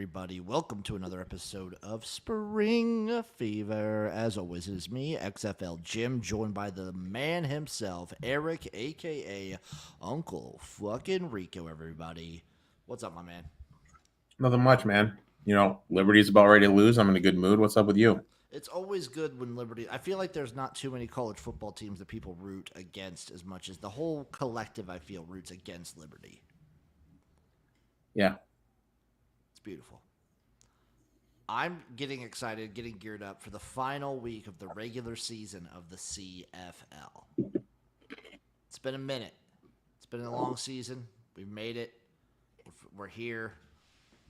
everybody? Welcome to another episode of Spring Fever. As always, it is me, XFL Jim, joined by the man himself, Erik, aka Uncle fucking Rico, everybody. What's up, my man? Nothing much, man. Liberty's about ready to lose. I'm in a good mood. What's up with you? It's always good when Liberty. I feel like there's not too many college football teams that people root against as much as the whole collective, I feel, roots against Liberty. Yeah. It's beautiful. I'm getting excited, getting geared up for the final week of the regular season of the CFL. It's been a minute. It's been a long season. We've made it. We're here.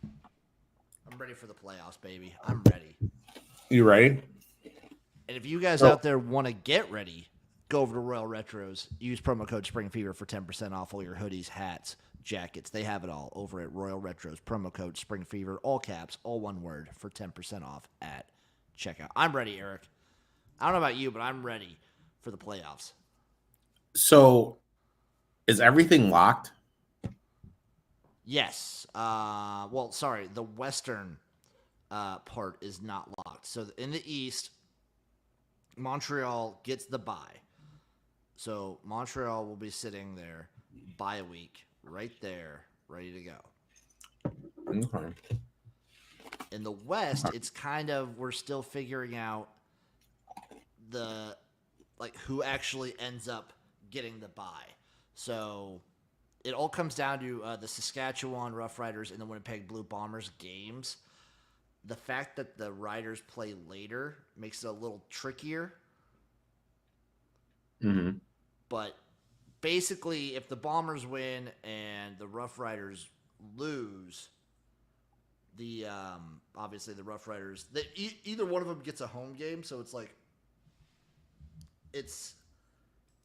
I'm ready for the playoffs, baby. I'm ready. You ready? And if you guys out there want to get ready, go over to Royal Retros. Use promo code SPRINGFEVER for 10% off all your hoodies, hats, jackets. They have it all over at Royal Retros. Promo code SPRINGFEVER, all caps, all one word, for 10% off at checkout. I'm ready, Erik. I don't know about you, but I'm ready for the playoffs. So, is everything locked? Yes. The Western part is not locked. So in the East, Montreal gets the bye. So Montreal will be sitting there by a week, right there, ready to go. Okay. In the West, it's kind of, we're still figuring out who actually ends up getting the bye. So it all comes down to the Saskatchewan Roughriders and the Winnipeg Blue Bombers games. The fact that the Riders play later makes it a little trickier. Mm-hmm. But basically, if the Bombers win and the Rough Riders lose, obviously the Rough Riders, either one of them gets a home game. So it's like it's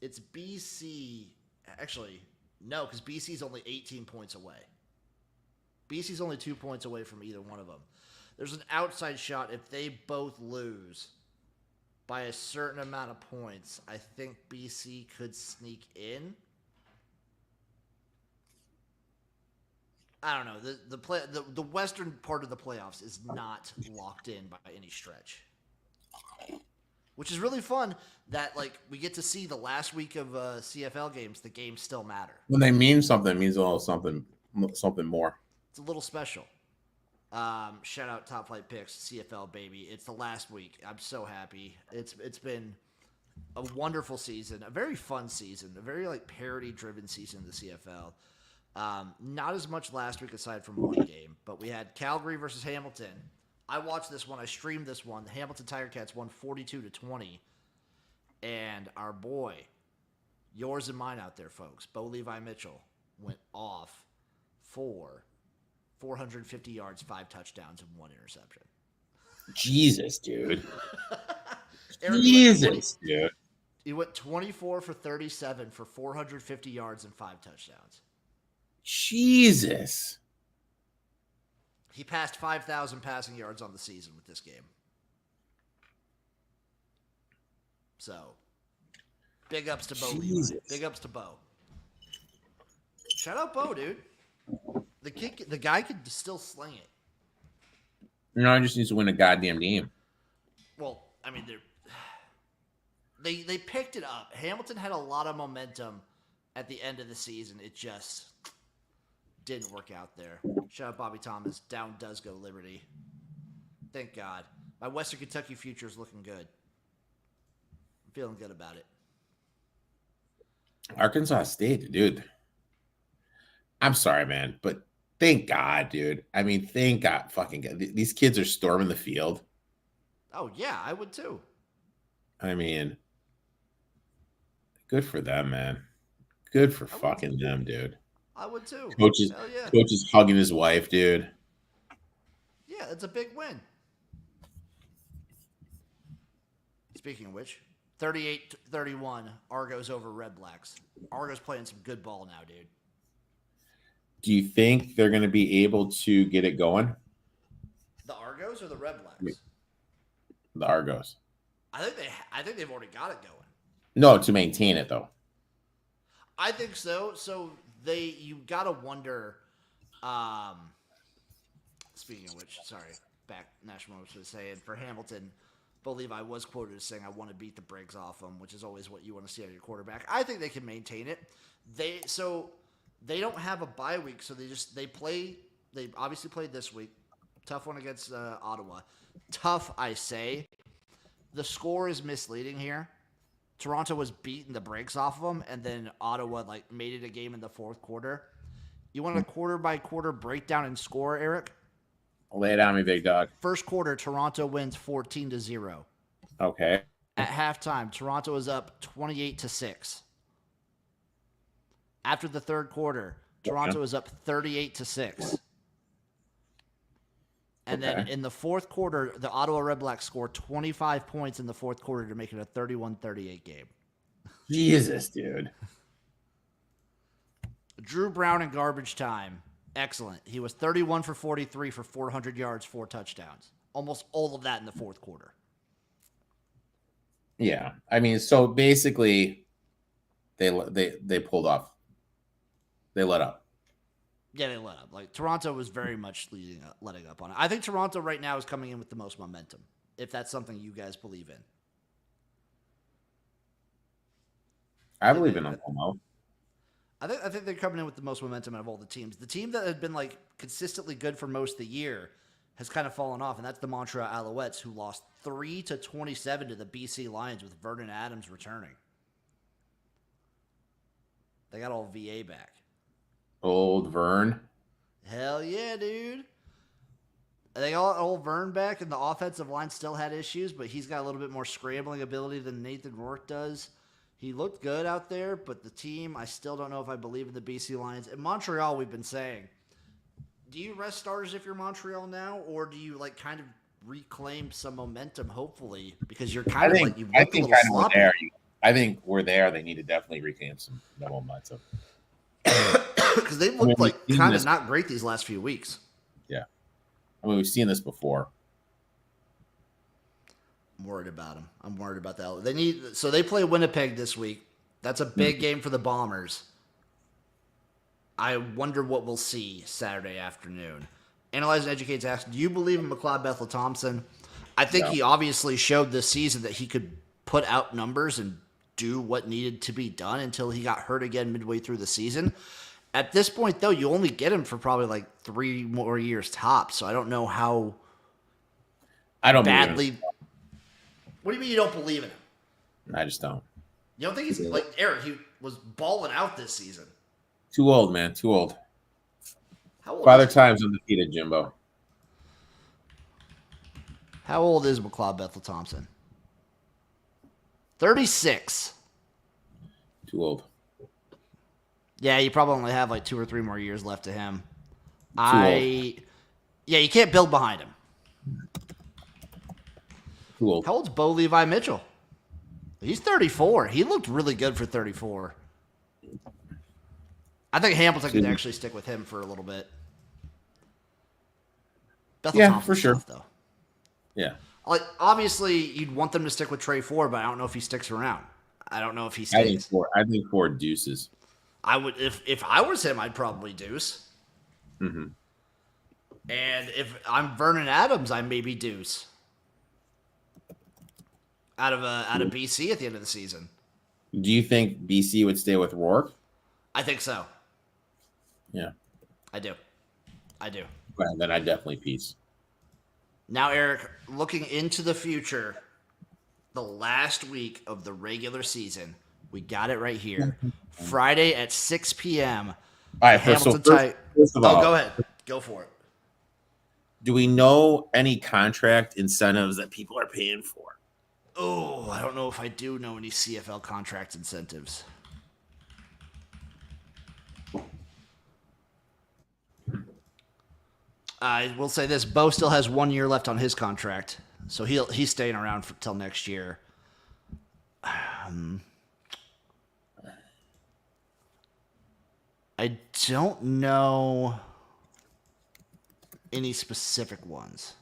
BC. Actually, no, because BC's only 18 points away. BC's only 2 points away from either one of them. There's an outside shot if they both lose by a certain amount of points. I think BC could sneak in. I don't know. The western part of the playoffs is not locked in by any stretch, which is really fun. That we get to see the last week of CFL games. The games still matter. When they mean something, it means a little something more. It's a little special. Shout out Top Flight Picks, CFL baby. It's the last week. I'm so happy. It's been a wonderful season, a very fun season, a very parody driven season in the CFL. Not as much last week aside from one game, but we had Calgary versus Hamilton. I watched this one. I streamed this one. The Hamilton Tiger Cats won 42-20, and our boy, yours and mine out there, folks, Bo Levi Mitchell went off for 450 yards, 5 touchdowns, and 1 interception. Jesus, dude. Dude. He went 24 for 37 for 450 yards and 5 touchdowns. Jesus. He passed 5,000 passing yards on the season with this game. So, big ups to Bo Levi. Big ups to Bo. Shout out Bo, dude. The guy could still sling it. He just needs to win a goddamn game. Well, I mean, they picked it up. Hamilton had a lot of momentum at the end of the season. It just didn't work out there. Shout out Bobby Thomas. Down does go Liberty. Thank God. My Western Kentucky future is looking good. I'm feeling good about it. Arkansas State, dude. I'm sorry, man, but thank God, dude. I mean, thank God, fucking God. These kids are storming the field. Oh, yeah, I would too. I mean, good for them, man. Good for fucking them, dude. I would too. Coach is hugging his wife, dude. Yeah, it's a big win. Speaking of which, 38-31, Argos over Red Blacks. Argos playing some good ball now, dude. Do you think they're going to be able to get it going? The Argos or the Red Blacks? The Argos. I think they've already got it going. No, to maintain it though. I think so. So you gotta wonder, as Speaking of which, sorry, back National was saying for Hamilton, Bo Levi was quoted as saying, "I want to beat the brakes off them," which is always what you want to see out of your quarterback. I think they can maintain it. They don't have a bye week, so they play. They obviously played this week. Tough one against Ottawa. Tough, I say. The score is misleading here. Toronto was beating the brakes off of them, and then Ottawa made it a game in the fourth quarter. You want a quarter by quarter breakdown and score, Erik? Lay it on me, big dog. First quarter, Toronto wins 14-0. Okay. At halftime, Toronto is up 28-6. After the third quarter, Toronto is up 38-6. And then in the fourth quarter, the Ottawa Redblacks score 25 points in the fourth quarter to make it a 31-38 game. Jesus, dude. Drew Brown in garbage time. Excellent. He was 31 for 43 for 400 yards, 4 touchdowns. Almost all of that in the fourth quarter. Yeah. I mean, so basically they pulled off. They let up. Yeah, they let up. Toronto was very much letting up on it. I think Toronto right now is coming in with the most momentum, if that's something you guys believe in. I believe in Uncle Mo. I think they're coming in with the most momentum out of all the teams. The team that had been consistently good for most of the year has kind of fallen off, and that's the Montreal Alouettes, who lost 3-27 to the BC Lions with Vernon Adams returning. They got all VA back. Old Vern. Hell yeah, dude. They got old Vern back, and the offensive line still had issues, but he's got a little bit more scrambling ability than Nathan Rourke does. He looked good out there, but the team, I still don't know if I believe in the BC Lions. In Montreal, we've been saying, do you rest starters if you're Montreal now, or do you kind of reclaim some momentum, hopefully, because you're kind of you've looked a little sloppy. I think we're there. They need to definitely reclaim some momentum. Because they looked kind of not great these last few weeks. Yeah. I mean, we've seen this before. I'm worried about them. I'm worried about that. So they play Winnipeg this week. That's a big game for the Bombers. I wonder what we'll see Saturday afternoon. Analyze and Educates asks, do you believe in McLeod Bethel Thompson? I think he obviously showed this season that he could put out numbers and do what needed to be done until he got hurt again midway through the season. At this point, though, you only get him for probably 3 more years tops. So I don't know how badly. What do you mean you don't believe in him? I just don't. You don't think he's Erik? He was balling out this season. Too old, man. Too old. How old? Father Time's undefeated, Jimbo. How old is McLeod Bethel Thompson? 36. Too old. Yeah, you probably only have 2 or 3 more years left to him. Yeah, you can't build behind him. Too old. How old's Bo Levi Mitchell? He's 34. He looked really good for 34. I think Hamilton could actually stick with him for a little bit. Bethel Thompson's for sure. Tough, though. Yeah. Obviously, you'd want them to stick with Trey Ford, but I don't know if he sticks around. I don't know if he stays. I think Ford deuces. I would if I was him, I'd probably deuce. Mm-hmm. And if I'm Vernon Adams, I maybe deuce. Out of BC at the end of the season. Do you think BC would stay with Rourke? I think so. Yeah. I do. Well, then I definitely piece. Now, Erik, looking into the future, the last week of the regular season, we got it right here. Friday at 6 p.m. All right, first of all, go ahead. Go for it. Do we know any contract incentives that people are paying for? Oh, I don't know if I do know any CFL contract incentives. I will say this: Bo still has 1 year left on his contract, so he's staying around till next year. I don't know any specific ones.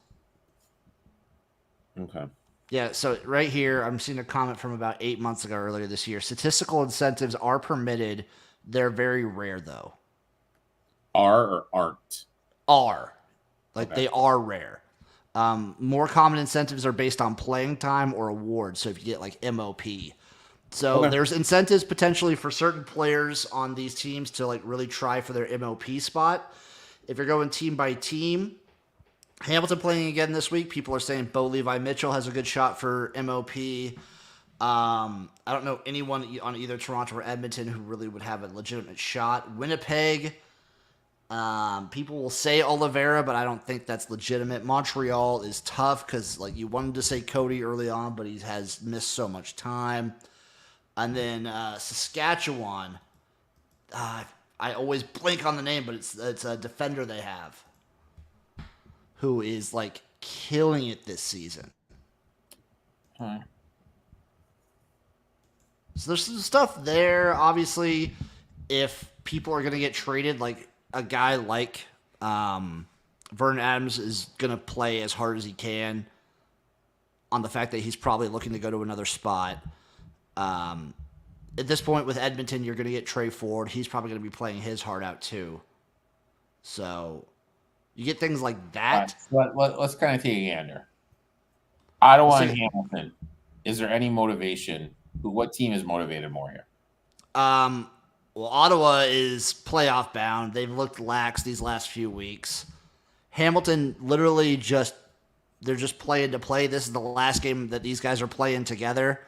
Okay. Yeah, so right here, I'm seeing a comment from about 8 months ago, earlier this year. Statistical incentives are permitted. They're very rare, though. Are or aren't? Are. Like, Okay. they are rare. More common incentives are based on playing time or awards. So if you get like MOP. So Okay. there's incentives potentially for certain players on these teams to like really try for their MOP spot. If you're going team by team, Hamilton playing again this week. People are saying Bo Levi Mitchell has a good shot for MOP. I don't know anyone on either Toronto or Edmonton who really would have a legitimate shot. Winnipeg, people will say Oliveira, but I don't think that's legitimate. Montreal is tough because like you wanted to say Cody early on, but he has missed so much time. And then Saskatchewan, I always blink on the name, but it's a defender they have who is like killing it this season. Huh. So there's some stuff there. Obviously, if people are going to get traded, like a guy like Vernon Adams is going to play as hard as he can on the fact that he's probably looking to go to another spot. At this point with Edmonton, you're going to get Trey Ford. He's probably going to be playing his heart out too. So you get things like that. Let's kind of take a gander. Ottawa Let's and Hamilton. Is there any motivation? What team is motivated more here? Well, Ottawa is playoff bound. They've looked lax these last few weeks. Hamilton literally they're just playing to play. This is the last game that these guys are playing together.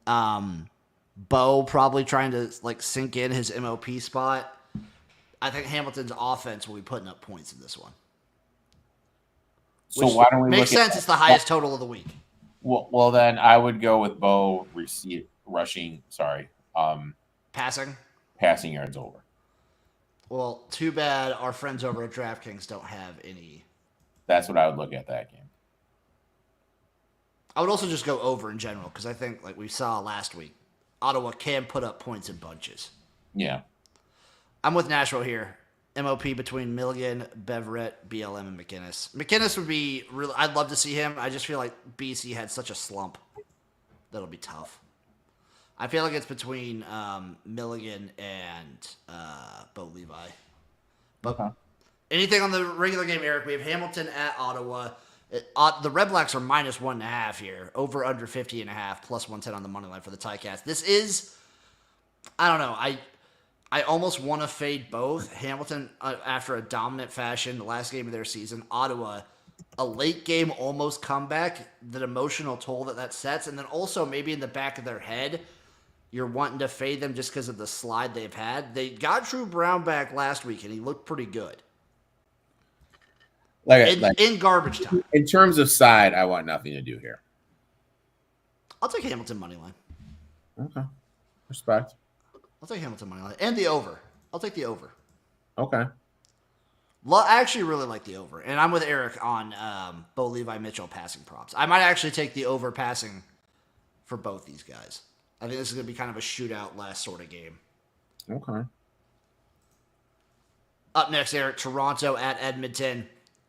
Bo probably trying to like sink in his MOP spot. I think Hamilton's offense will be putting up points in this one. So why don't we makes look sense? It's the highest total of the week. Well, then I would go with Bo rushing. Passing. Passing yards over. Well, too bad our friends over at DraftKings don't have any. That's what I would look at that game. I would also just go over in general because I think, like we saw last week, Ottawa can put up points in bunches. Yeah. I'm with Nashville here. MOP between Milligan, Beverett, BLM, and McInnes. McInnes would be really. I'd love to see him. I just feel like BC had such a slump that'll be tough. I feel like it's between Milligan and Bo Levi. But anything on the regular game, Eric? We have Hamilton at Ottawa. The Red Blacks are minus 1.5 here. Over under 50.5, plus 110 on the money line for the Ticats. This is, I don't know. I almost want to fade both. Hamilton, after a dominant fashion, the last game of their season. Ottawa, a late game almost comeback, the emotional toll that sets. And then also maybe in the back of their head, you're wanting to fade them just because of the slide they've had. They got Drew Brown back last week, and he looked pretty good. In garbage time. In terms of side, I want nothing to do here. I'll take Hamilton money line. Okay. Respect. I'll take Hamilton money line. And the over. I'll take the over. Okay. I actually really like the over. And I'm with Erik on Bo Levi Mitchell passing props. I might actually take the over passing for both these guys. I think this is going to be kind of a shootout last sort of game. Okay. Up next, Erik, Toronto at Edmonton.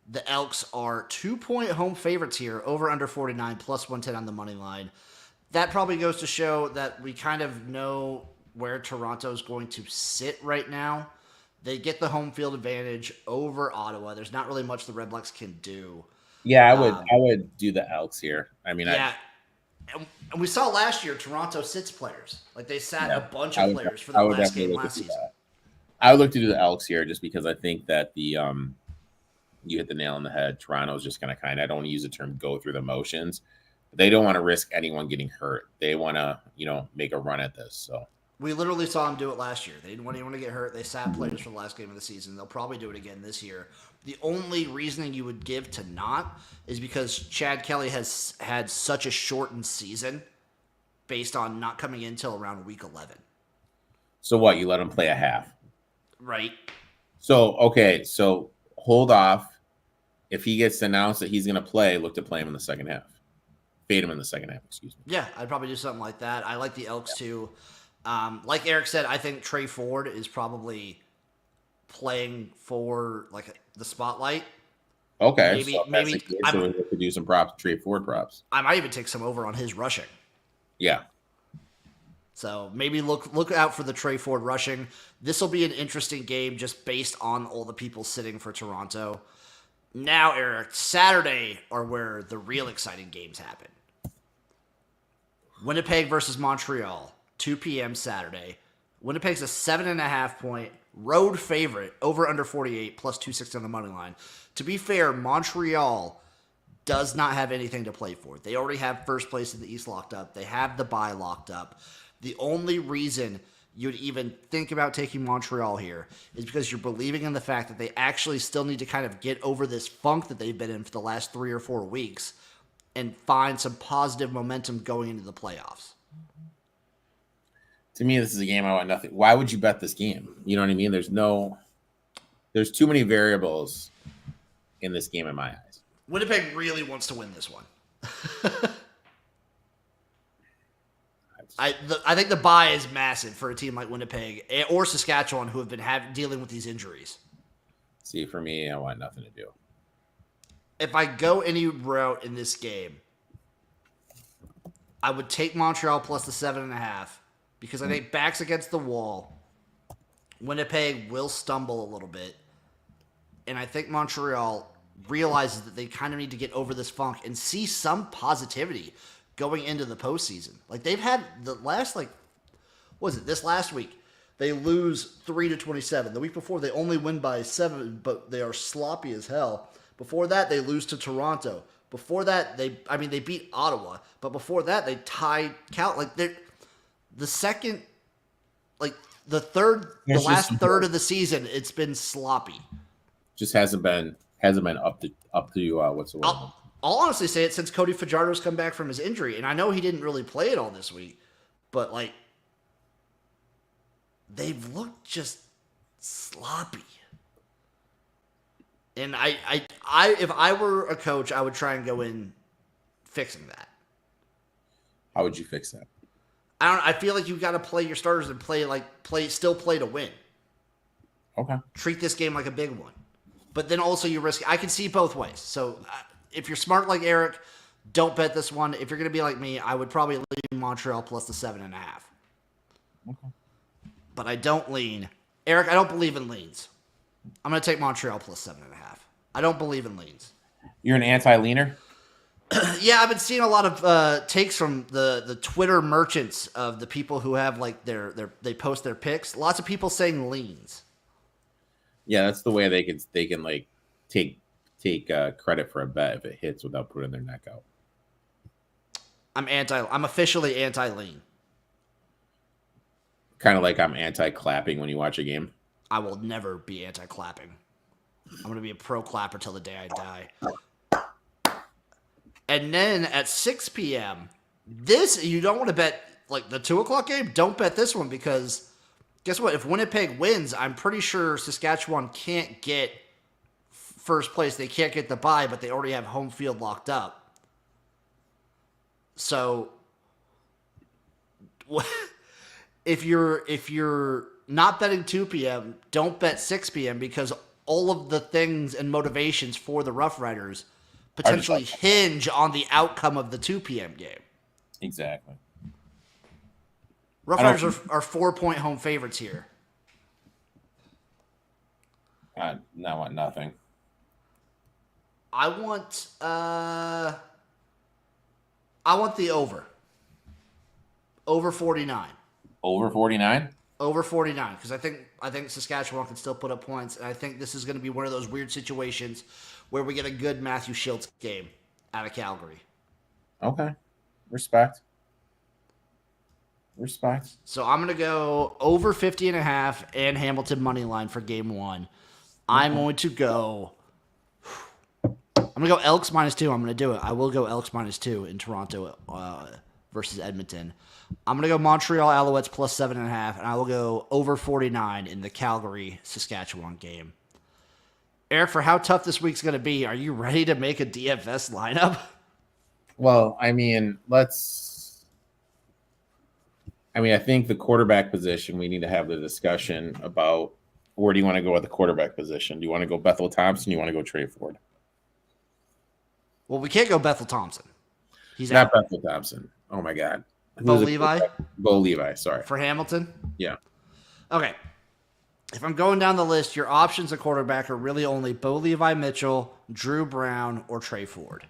The Elks are 2-point home favorites here, over under 49, plus 110 on the money line. That probably goes to show that we kind of know where Toronto's going to sit right now. They get the home field advantage over Ottawa. There's not really much the Red Blacks can do. Yeah, I would do the Elks here. I mean, yeah. And we saw last year Toronto sits players. Like they sat a bunch of players for the last game last season. I would look to do the Elks here just because I think that you hit the nail on the head. Toronto's just going to I don't want to use the term go through the motions. They don't want to risk anyone getting hurt. They want to, make a run at this. So we literally saw them do it last year. They didn't want anyone to get hurt. They sat players for the last game of the season. They'll probably do it again this year. The only reasoning you would give to not is because Chad Kelly has had such a shortened season based on not coming in until around week 11. So what? You let him play a half? Right. So, okay. So hold off. If he gets announced that he's going to play, look to play him in the second half. Fade him in the second half, excuse me. Yeah, I'd probably do something like that. I like the Elks too. Like Erik said, I think Trey Ford is probably playing for like the spotlight. Okay, maybe we have to do some props, Trey Ford props. I might even take some over on his rushing. Yeah. So maybe look out for the Trey Ford rushing. This will be an interesting game just based on all the people sitting for Toronto. Now, Eric, Saturday are where the real exciting games happen. Winnipeg versus Montreal, 2 p.m. Saturday. Winnipeg's a 7.5-point road favorite, over under 48, plus 260 on the money line. To be fair, Montreal does not have anything to play for. They already have first place in the East locked up. They have the bye locked up. The only reason you'd even think about taking Montreal here is because you're believing in the fact that they actually still need to kind of get over this funk that they've been in for the last 3 or 4 weeks and find some positive momentum going into the playoffs. To me, this is a game I want nothing. Why would you bet this game? You know what I mean? There's too many variables in this game in my eyes. Winnipeg really wants to win this one. I think the bye is massive for a team like Winnipeg or Saskatchewan who have been dealing with these injuries. See, for me, I want nothing to do. If I go any route in this game, I would take Montreal plus the 7.5 because I think backs against the wall, Winnipeg will stumble a little bit. And I think Montreal realizes that they kind of need to get over this funk and see some positivity going into the postseason. Like they've had the last, this last week, they lose 3-27. The week before, they only win by 7, but they are sloppy as hell. Before that, they lose to Toronto. Before that, they beat Ottawa. But before that, they tied Cal. The last third of the season, it's been sloppy. Just hasn't been up to what's the word? I'll honestly say it since Cody Fajardo's come back from his injury, and I know he didn't really play it all this week, but they've looked just sloppy. And if I were a coach, I would try and go in fixing that. How would you fix that? I feel like you've got to play your starters and play to win. Okay. Treat this game like a big one. But then also you risk. I can see both ways. So if you're smart like Erik, don't bet this one. If you're going to be like me, I would probably lean Montreal plus the 7.5. Okay. But I don't lean. Erik, I don't believe in leans. I'm going to take Montreal plus 7.5. I don't believe in leans. You're an anti-leaner? Yeah, I've been seeing a lot of takes from the Twitter merchants of the people who have they post their picks. Lots of people saying leans. Yeah, that's the way they can take credit for a bet if it hits without putting their neck out. I'm officially anti-lean. Kind of like I'm anti-clapping when you watch a game. I will never be anti-clapping. I'm going to be a pro clapper till the day I die. And then at 6 p.m., you don't want to bet the 2 o'clock game. Don't bet this one because guess what? If Winnipeg wins, I'm pretty sure Saskatchewan can't get first place. They can't get the bye, but they already have home field locked up. So if you're not betting 2 p.m., don't bet 6 p.m. because all of the things and motivations for the Rough Riders potentially hinge on the outcome of the 2 p.m. game. Exactly. Rough Riders are 4-point home favorites here. I want nothing. I want the over. Over 49. Over 49? Over 49, because I think Saskatchewan can still put up points, and I think this is going to be one of those weird situations where we get a good Matthew Schultz game out of Calgary. Okay. Respect. So I'm going to go over 50.5 and Hamilton money line for game 1. I'm going to go Elks -2. I'm going to do it. I will go Elks -2 in Toronto versus Edmonton. I'm going to go Montreal Alouettes plus 7.5, and I will go over 49 in the Calgary-Saskatchewan game. Erik, for how tough this week's going to be, are you ready to make a DFS lineup? Well, I think the quarterback position, we need to have the discussion about where do you want to go with the quarterback position? Do you want to go Bethel Thompson? Do you want to go Trey Ford? Well, we can't go Bethel Thompson. He's not out. Bethel Thompson. Oh, my God. Bo Levi? Bo Levi, sorry. For Hamilton? Yeah. Okay. If I'm going down the list, your options at quarterback are really only Bo Levi Mitchell, Drew Brown, or Trey Ford.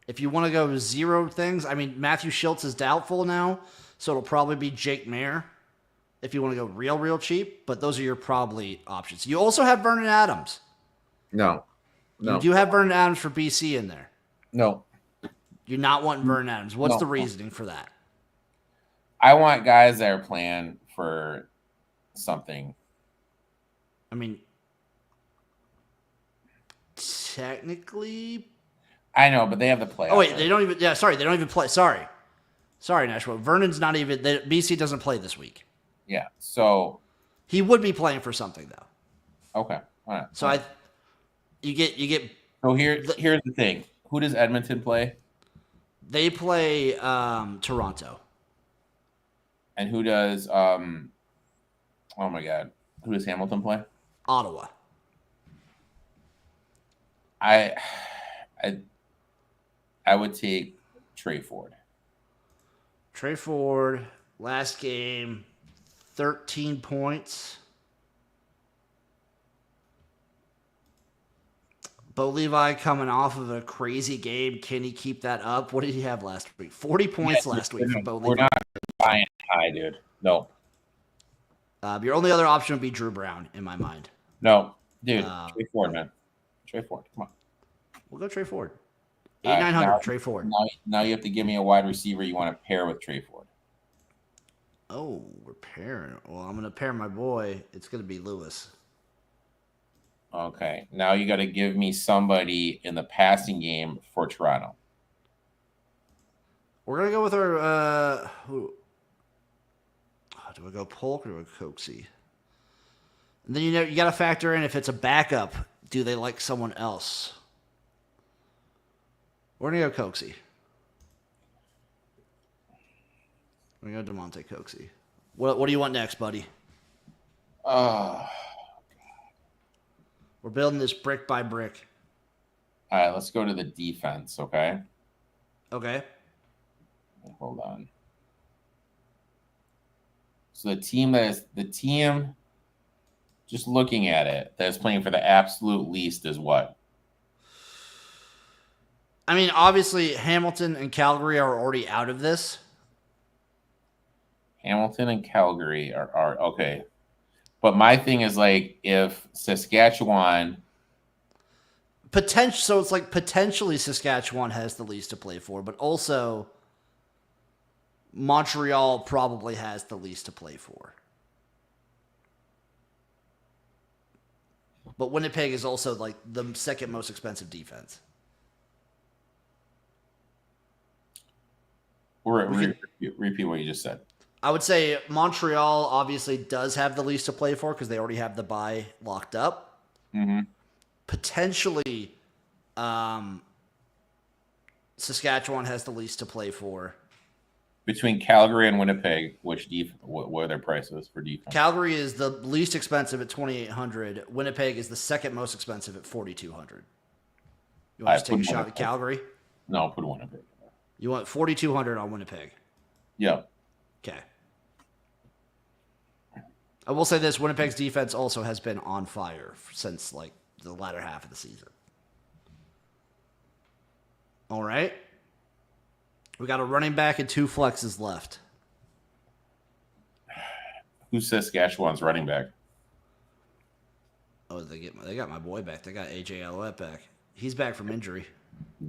If you want to go zero things, I mean, Matthew Schultz is doubtful now, so it'll probably be Jake Mayer if you want to go real cheap, but those are your probably options. You also have Vernon Adams. No. You do have Vernon Adams for BC in there. No. You're not wanting Vernon Adams. What's the reasoning for that? I want guys that are playing for something. I mean, technically, I know, but they have the playoff. Oh wait, they don't even. Yeah, sorry, they don't even play. Sorry, Nashville. Vernon's not even. BC doesn't play this week. Yeah, so he would be playing for something though. Okay, all right. So you get. So here's the thing. Who does Edmonton play? They play Toronto. And who does oh my God, who does Hamilton play? Ottawa. I would take Trey Ford. Trey Ford, last game, 13 points. Bo Levi coming off of a crazy game. Can he keep that up? What did he have last week? 40 points last week for Bo Levi. We're not buying high, dude. No. Your only other option would be Drew Brown, in my mind. No, dude. Trey Ford, man. Trey Ford, come on. We'll go Trey Ford. 8,900, Trey Ford. Now you have to give me a wide receiver you want to pair with Trey Ford. Oh, we're pairing. Well, I'm going to pair my boy. It's going to be Lewis. Okay. Now you got to give me somebody in the passing game for Toronto. We're going to go with our who? Do I go Polk or do I go Coxie? And then you got to factor in if it's a backup, do they like someone else? We're going to go Coxie. We're going to go DeMonte Coxie. What do you want next, buddy? We're building this brick by brick. All right, let's go to the defense, okay? Okay. Hold on. So the team, just looking at it, that's playing for the absolute least is what? I mean, obviously, Hamilton and Calgary are already out of this. Hamilton and Calgary are okay. But my thing is, like, if Saskatchewan... So it's like potentially Saskatchewan has the least to play for, but also Montreal probably has the least to play for. But Winnipeg is also like the second most expensive defense. Repeat what you just said. I would say Montreal obviously does have the least to play for because they already have the bye locked up. Mm-hmm. Potentially, Saskatchewan has the least to play for. Between Calgary and Winnipeg, what are their prices for defense? Calgary is the least expensive at $2,800. Winnipeg is the second most expensive at $4,200. You want to take a shot at Calgary? No, put Winnipeg. You want $4,200 on Winnipeg? Yeah. Okay. I will say this: Winnipeg's defense also has been on fire since like the latter half of the season. All right. We got a running back and two flexes left. Who's Saskatchewan's running back? Oh, they got my boy back. They got AJ Alouette back. He's back from injury.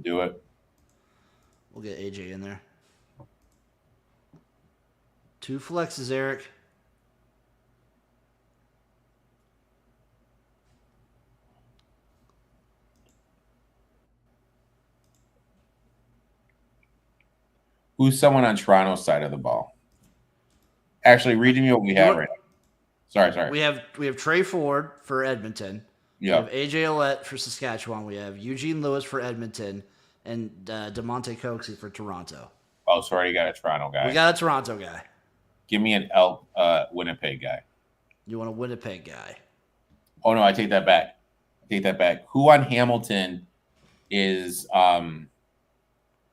Do it. We'll get AJ in there. Two flexes, Erik. Who's someone on Toronto's side of the ball? Actually, read me what we have right now. Sorry. We have Trey Ford for Edmonton. Yep. We have AJ Alouette for Saskatchewan. We have Eugene Lewis for Edmonton and DeMonte Coxie for Toronto. Oh, sorry, you got a Toronto guy. We got a Toronto guy. Give me an Winnipeg guy. You want a Winnipeg guy? Oh no, I take that back. Who on Hamilton is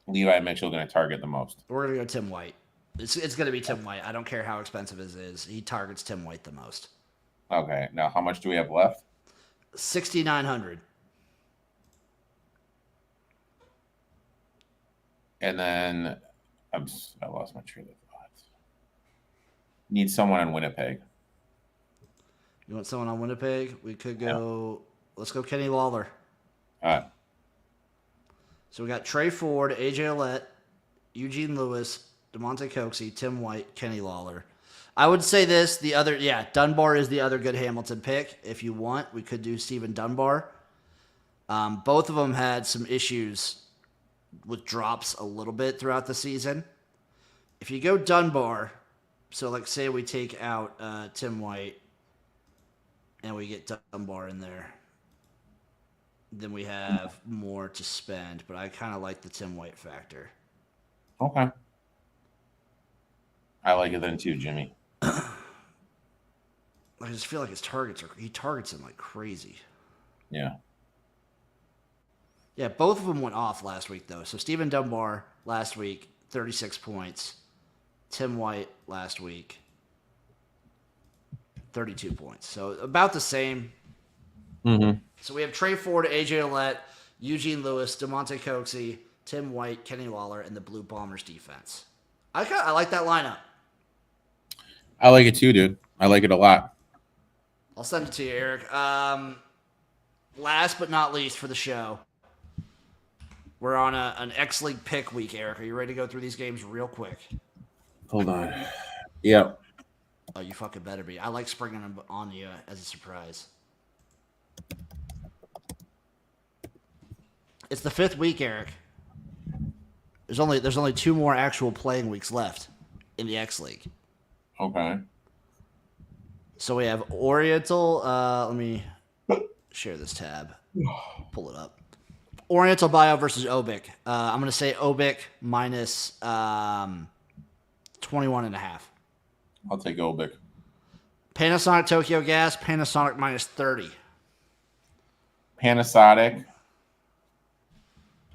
Levi Mitchell going to target the most? We're going to go Tim White. It's going to be Tim White. I don't care how expensive it is. He targets Tim White the most. Okay. Now, how much do we have left? 6,900. And then I lost my train of thought. Need someone in Winnipeg. You want someone on Winnipeg? We could Yeah. go. Let's go Kenny Lawler. All right. So we got Trey Ford, AJ Ouellette, Eugene Lewis, DeMonte Coxey, Tim White, Kenny Lawler. I would say this. Dunbar is the other good Hamilton pick. If you want, we could do Stephen Dunbar. Both of them had some issues with drops a little bit throughout the season. If you go Dunbar, so like say we take out Tim White and we get Dunbar in there, then we have more to spend. But I kind of like the Tim White factor. Okay. I like it then too, Jimmy. I just feel like he targets him like crazy. Yeah. Yeah, both of them went off last week though. So Stephen Dunbar last week, 36 points. Tim White last week, 32 points. So about the same. Mm-hmm. So we have Trey Ford, AJ Ouellette, Eugene Lewis, DeMonte Coxey, Tim White, Kenny Lawler, and the Blue Bombers defense. I like that lineup. I like it too, dude. I like it a lot. I'll send it to you, Eric. Last but not least for the show, we're on an X League pick week, Eric. Are you ready to go through these games real quick? Hold on. Yep. Oh, you fucking better be. I like springing them on you as a surprise. It's the 5th week, Eric. There's only 2 more actual playing weeks left in the X League. Okay. So we have Oriental. Let me share this tab. Pull it up. Oriental Bio versus Obic. I'm going to say Obic minus 21.5. I'll take Obic. Panasonic Tokyo Gas. Panasonic minus 30. Panasonic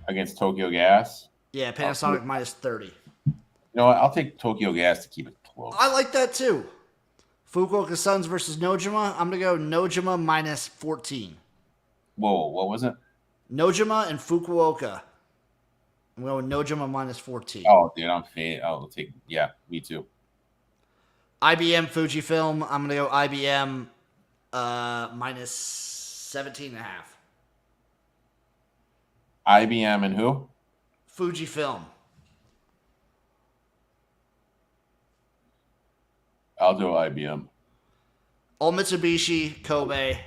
against Tokyo Gas. Yeah, Panasonic minus 30. You know what? I'll take Tokyo Gas to keep it close. I like that too. Fukuoka Suns versus Nojima. I'm going to go Nojima minus 14. Whoa, what was it? Nojima and Fukuoka. I'm going Nojima minus 14. Oh, dude, I'll take, yeah, me too. IBM Fujifilm. I'm going to go IBM minus 17.5. IBM and who? Fujifilm. I'll do IBM. Old Mitsubishi, Kobe.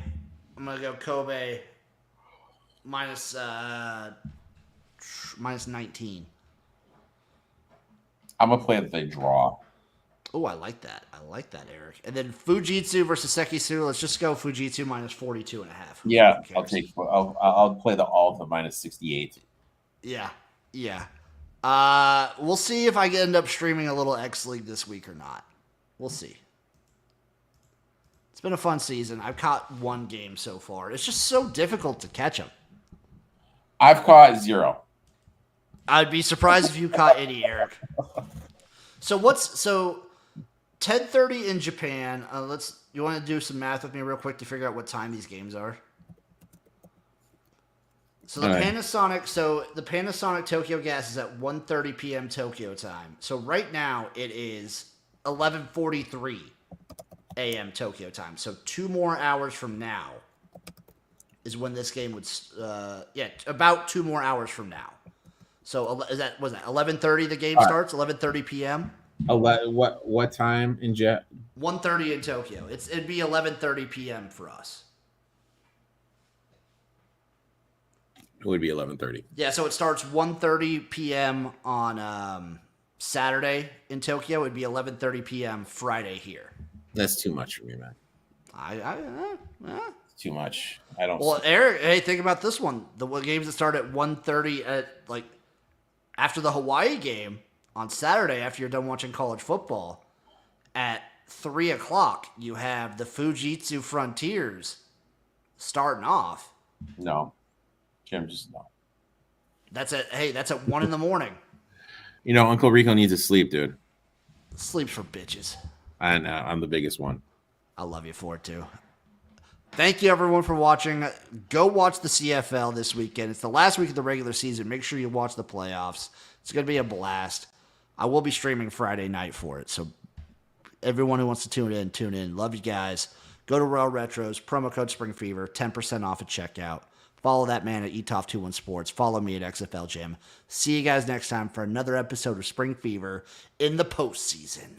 I'm going to go Kobe minus 19. I'm going to play that they draw. Oh, I like that. Eric. And then Fujitsu versus Sekisui. Let's just go Fujitsu minus 42.5. Yeah, I'll play the alt of minus 68. Yeah. We'll see if I end up streaming a little X League this week or not. We'll see. It's been a fun season. I've caught 1 game so far. It's just so difficult to catch them. I've caught 0. I'd be surprised if you caught any, Eric. So 10:30 in Japan. You want to do some math with me real quick to figure out what time these games are? So the Panasonic Tokyo Gas is at 1:30 p.m. Tokyo time. So right now it is 11:43 a.m. Tokyo time. So 2 more hours from now is when this game would about 2 more hours from now. So was that 11:30 the game starts? 11:30 p.m. What time in Jet? 1:30 in Tokyo. It'd be 11:30 p.m. for us. It would be 11:30. Yeah, so it starts 1:30 p.m. on Saturday in Tokyo. It'd be 11:30 p.m. Friday here. That's too much for me, man. It's too much. I don't. Well, Eric, hey, think about this one. The games that start at 1:30 at after the Hawaii game on Saturday, after you're done watching college football, at 3:00 you have the Fujitsu Frontiers starting off. No, Jim, just no. That's at 1 in the morning. You know, Uncle Rico needs to sleep, dude. Sleeps for bitches. I know. I'm the biggest one. I love you for it too. Thank you, everyone, for watching. Go watch the CFL this weekend. It's the last week of the regular season. Make sure you watch the playoffs. It's going to be a blast. I will be streaming Friday night for it. So everyone who wants to tune in, tune in. Love you guys. Go to Royal Retros, promo code Spring Fever, 10% off at checkout. Follow that man at ETOF21 Sports. Follow me at XFL Jim. See you guys next time for another episode of Spring Fever in the postseason.